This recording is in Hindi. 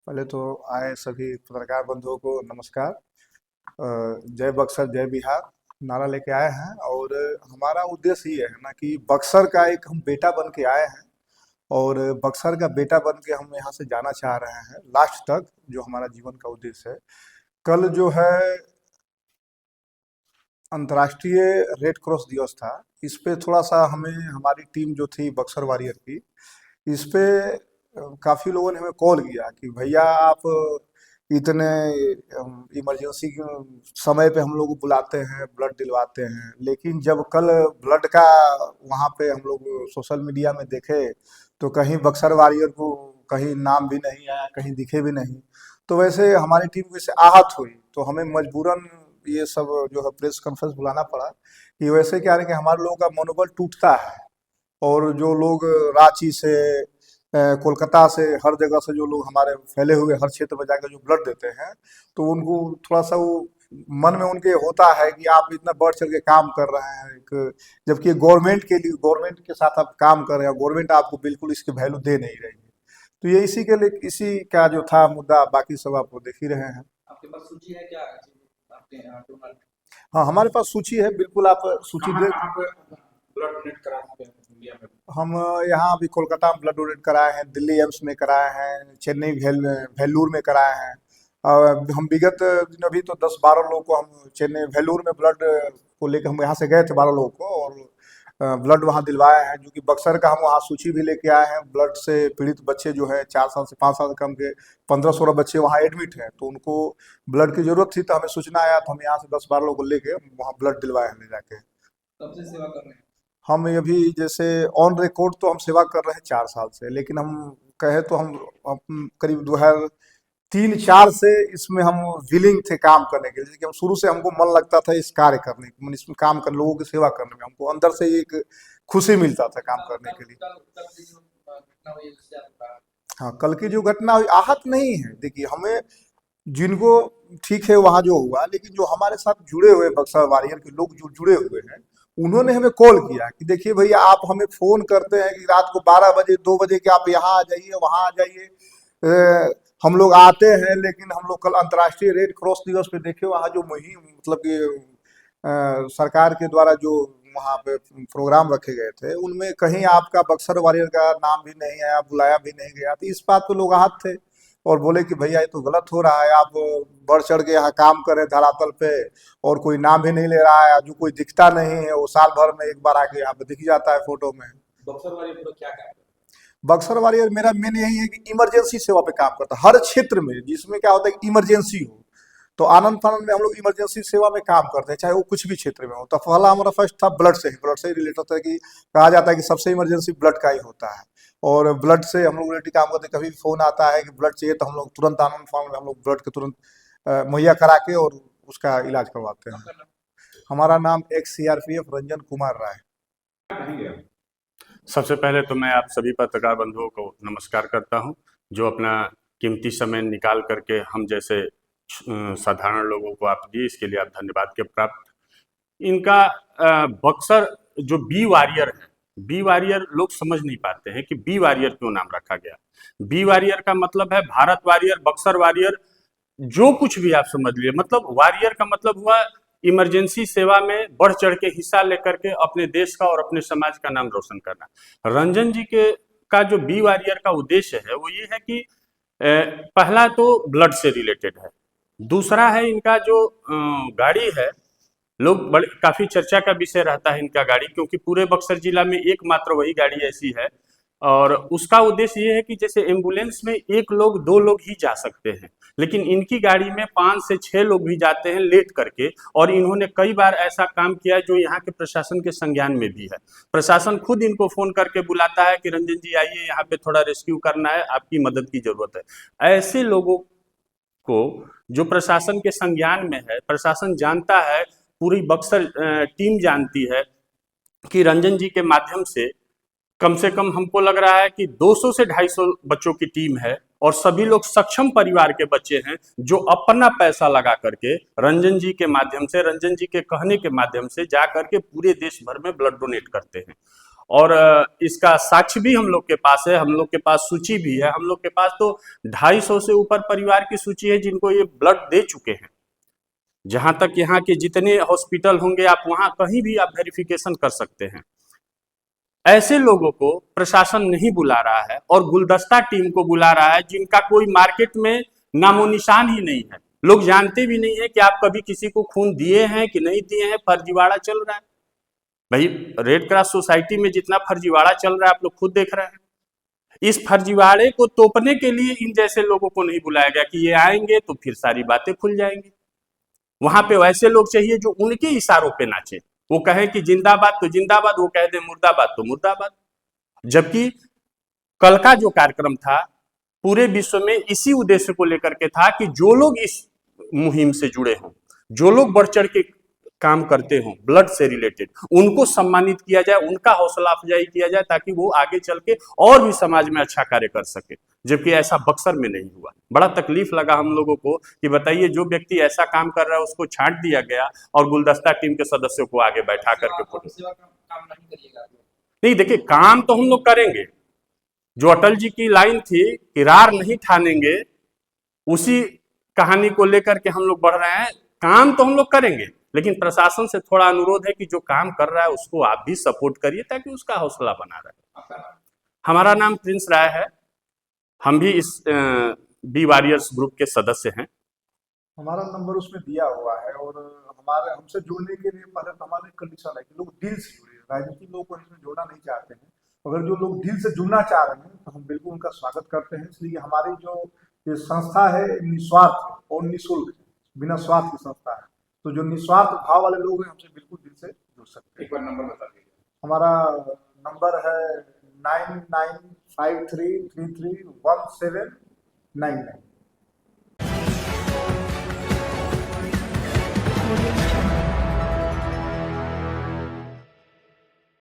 पहले तो आए सभी पत्रकार बंधुओं को नमस्कार। जय बक्सर जय बिहार नारा लेके आए हैं और हमारा उद्देश्य ये है ना कि बक्सर का एक हम बेटा बन के आए हैं और बक्सर का बेटा बन के हम यहाँ से जाना चाह रहे हैं लास्ट तक, जो हमारा जीवन का उद्देश्य है। कल जो है अंतर्राष्ट्रीय रेड क्रॉस दिवस था। इस पे थोड़ा सा हमें, हमारी टीम जो थी बक्सर वॉरियर की, इस पे काफी लोगों ने हमें कॉल किया कि भैया आप इतने इमरजेंसी के समय पे हम लोग को बुलाते हैं, ब्लड दिलवाते हैं, लेकिन जब कल ब्लड का वहाँ पे हम लोग सोशल मीडिया में देखे तो कहीं बक्सर वॉरियर को कहीं नाम भी नहीं आया, कहीं दिखे भी नहीं। तो वैसे हमारी टीम को इससे आहत हुई, तो हमें मजबूरन ये सब जो है प्रेस कॉन्फ्रेंस बुलाना पड़ा कि वैसे क्या है कि हमारे लोगों का मनोबल टूटता है। और जो लोग रांची से, कोलकाता से, हर जगह से जो लोग हमारे फैले हुए हर क्षेत्र में जाकर जो ब्लड देते हैं, तो उनको थोड़ा सा वो मन में उनके होता है कि आप इतना बढ़ चढ़ के काम कर रहे हैं, एक जबकि गवर्नमेंट के लिए, गवर्नमेंट के साथ आप काम कर रहे हैं, गवर्नमेंट आपको बिल्कुल इसकी वैल्यू दे नहीं रही है। तो ये इसी के लिए, इसी का जो था मुद्दा, बाकी सब आप देख ही रहे हैं। आपके पास सूची है क्या? आपके डोनर हाँ, हमारे पास सूची है, बिल्कुल आप सूची कहाँ दे। कहाँ पे ब्लड डोनेट करा सकते हैं इंडिया में? हम यहाँ अभी कोलकाता में ब्लड डोनेट कराए हैं, दिल्ली एम्स में कराए हैं, चेन्नई वेल्लूर में कराए हैं। और हम विगत दिन अभी तो 10-12 लोग को हम चेन्नई वेल्लूर में ब्लड को लेकर हम यहाँ से गए थे 12 लोगों को, और ब्लड वहाँ दिलवाया है। जो कि बक्सर का हम वहाँ सूची भी लेके आए हैं। ब्लड से पीड़ित बच्चे जो है 4 साल से 5 साल से कम के 15-16 बच्चे वहाँ एडमिट हैं, तो उनको ब्लड की जरूरत थी, तो हमें सूचना आया, तो हम यहाँ से 10-12 लोग को लेके वहाँ ब्लड दिलवाए हमने जाके। कब से सेवा कर रहे हैं? हम अभी जैसे ऑन रिकॉर्ड तो हम सेवा कर रहे हैं 4 साल से, लेकिन हम कहे तो हम करीब 2003-4 से इसमें हम विलिंग थे काम करने के लिए। जैसे कि हम शुरू से, हमको मन लगता था इस कार्य करने में, इसमें काम कर, लोगों की सेवा करने में हमको अंदर से एक खुशी मिलता था काम कल करने कल के लिए। कल कल की जो घटना हुई है जिससे आपका हाँ, कल की जो घटना हुई, आहत नहीं है, देखिए हमें जिनको, ठीक है वहाँ जो हुआ, लेकिन जो हमारे साथ जुड़े हुए बक्सर वॉरियर के लोग जो जुड़े हुए हैं, उन्होंने हमें कॉल किया कि देखिए भैया, आप हमें फोन करते हैं कि रात को 12 बजे 2 बजे कि आप यहाँ आ जाइए, वहाँ आ जाइए। हम लोग आते हैं, लेकिन हम लोग कल अंतर्राष्ट्रीय रेड क्रॉस दिवस पे देखे वहाँ जो मुहिम, मतलब कि सरकार के द्वारा जो वहाँ पे प्रोग्राम रखे गए थे, उनमें कहीं आपका बक्सर वॉरियर का नाम भी नहीं आया, बुलाया भी नहीं गया। तो इस बात पे लोग आहत थे और बोले कि भैया ये तो गलत हो रहा है, आप बढ़ चढ़ के यहाँ काम करें धरातल पे, और कोई नाम भी नहीं ले रहा है, जो कोई दिखता नहीं है वो साल भर में एक बार आके यहाँ पे दिख जाता है फोटो में। बक्सर वाले पूरा क्या कर रहे बक्सर वॉरियर मेरा मेन यही है कि इमरजेंसी सेवा पे काम करता है हर क्षेत्र में, जिसमें क्या होता है कि इमरजेंसी हो। तो आनंद फानंद में हम लोग इमरजेंसी सेवा में काम करते हैं, चाहे वो कुछ भी क्षेत्र में हो। तो पहला हमारा फर्स्ट था ब्लड से ही, ब्लड से ही रिलेटेड होता है कि कहा जाता है कि सबसे इमरजेंसी ब्लड का ही होता है। और ब्लड से हम लोग रिलेटेड काम करते हैं। कभी भी फोन आता है कि ब्लड चाहिए, तो हम लोग तुरंत आनंद फानंद में हम लोग ब्लड के तुरंत मुहैया करा के और उसका इलाज करवाते हैं? हैं। आपका नाम हमारा नाम एक्स सीआरपीएफ रंजन कुमार राय। क्या कहेंगे आप? सबसे पहले तो मैं आप सभी पत्रकार बंधुओं को नमस्कार करता हूं, जो अपना कीमती समय निकाल करके हम जैसे साधारण लोगों को आप दिए, इसके लिए आप धन्यवाद के प्राप्त। इनका बक्सर जो बी वॉरियर है, बी वॉरियर लोग समझ नहीं पाते हैं कि बी वॉरियर क्यों नाम रखा गया। बी वॉरियर का मतलब है भारत वॉरियर, बक्सर वॉरियर, जो कुछ भी आप समझ लिए। मतलब वॉरियर का मतलब हुआ इमरजेंसी सेवा में बढ़ चढ़ के हिस्सा लेकर के अपने देश का और अपने समाज का नाम रोशन करना। रंजन जी के का जो बी वॉरियर का उद्देश्य है वो ये है कि पहला तो ब्लड से रिलेटेड है, दूसरा है इनका जो गाड़ी है, लोग बड़े काफी चर्चा का विषय रहता है इनका गाड़ी, क्योंकि पूरे बक्सर जिला में एकमात्र वही गाड़ी ऐसी है। और उसका उद्देश्य ये है कि जैसे एम्बुलेंस में एक लोग दो लोग ही जा सकते हैं, लेकिन इनकी गाड़ी में 5 से 6 लोग भी जाते हैं लेट करके। और इन्होंने कई बार ऐसा काम किया है जो यहाँ के प्रशासन के संज्ञान में भी है। प्रशासन खुद इनको फोन करके बुलाता है कि रंजन जी आइए, यहाँ पे थोड़ा रेस्क्यू करना है, आपकी मदद की जरूरत है। ऐसे लोगों को जो प्रशासन के संज्ञान में है, प्रशासन जानता है, पूरी बक्सर टीम जानती है कि रंजन जी के माध्यम से कम हमको लग रहा है कि 200 से 250 बच्चों की टीम है, और सभी लोग सक्षम परिवार के बच्चे हैं जो अपना पैसा लगा करके रंजन जी के माध्यम से, रंजन जी के कहने के माध्यम से जा करके पूरे देश भर में ब्लड डोनेट करते हैं। और इसका साक्ष्य भी हम लोग के पास है, हम लोग के पास सूची भी है। हम लोग के पास तो 250 से ऊपर परिवार की सूची है जिनको ये ब्लड दे चुके हैं। जहां तक यहाँ के जितने हॉस्पिटल होंगे आप वहां कहीं भी आप वेरिफिकेशन कर सकते हैं। ऐसे लोगों को प्रशासन नहीं बुला रहा है और गुलदस्ता टीम को बुला रहा है जिनका कोई मार्केट में नामो निशान ही नहीं है। लोग जानते भी नहीं है कि आप कभी किसी को खून दिए हैं कि नहीं दिए हैं, फर्जीवाड़ा चल रहा है। भाई रेड क्रॉस सोसाइटी में जितना फर्जीवाड़ा चल रहा है आप लोग खुद देख रहे हैं। इस फर्जीवाड़े को तोपने के लिए इन जैसे लोगों को नहीं बुलाया गया कि ये आएंगे तो फिर सारी बातें खुल जाएंगी। वहां पे वैसे लोग चाहिए जो उनके इशारों पे नाचे, वो कहे कि जिंदाबाद तो जिंदाबाद, वो कह दे मुर्दाबाद तो मुर्दाबाद। जबकि कल का जो कार्यक्रम था पूरे विश्व में इसी उद्देश्य को लेकर के था कि जो लोग इस मुहिम से जुड़े हों, जो लोग बढ़ चढ़ के काम करते हों ब्लड से रिलेटेड, उनको सम्मानित किया जाए, उनका हौसला अफजाई किया जाए ताकि वो आगे चल के और भी समाज में अच्छा कार्य कर सके। जबकि ऐसा बक्सर में नहीं हुआ। बड़ा तकलीफ लगा हम लोगों को कि बताइए जो व्यक्ति ऐसा काम कर रहा है उसको छांट दिया गया और गुलदस्ता टीम के सदस्यों को आगे बैठा करके फोटो। सेवा का काम नहीं करिएगा आप लोग। नहीं देखिए, काम तो हम लोग करेंगे। जो अटल जी की लाइन थी कि रार नहीं ठानेंगे, उसी कहानी को लेकर के हम लोग बढ़ रहे हैं। काम तो हम लोग करेंगे, लेकिन प्रशासन से थोड़ा अनुरोध है कि जो काम कर रहा है उसको आप भी सपोर्ट करिए ताकि उसका हौसला बना रहे। आपका नाम? हमारा नाम प्रिंस राय है। हम भी इस बी वॉरियर्स ग्रुप के सदस्य हैं। हमारा नंबर उसमें दिया हुआ है और हमारे हमसे जुड़ने के लिए पहले तो हमारी कंडीशन है कि लोग दिल से जुड़े। राजनीतिक लोग को इसमें जोड़ना नहीं चाहते हैं। अगर जो लोग दिल से जुड़ना चाह रहे हैं तो हम बिल्कुल उनका स्वागत करते हैं। इसलिए हमारी जो ये संस्था है निस्वार्थ और निःशुल्क बिना स्वार्थ की संस्था है। तो जो निस्वार्थ भाव वाले लोग हैं हमसे बिल्कुल दिल से जुड़ सकते हैं। एक बार नंबर बता दीजिए। हमारा नंबर है 9953331799।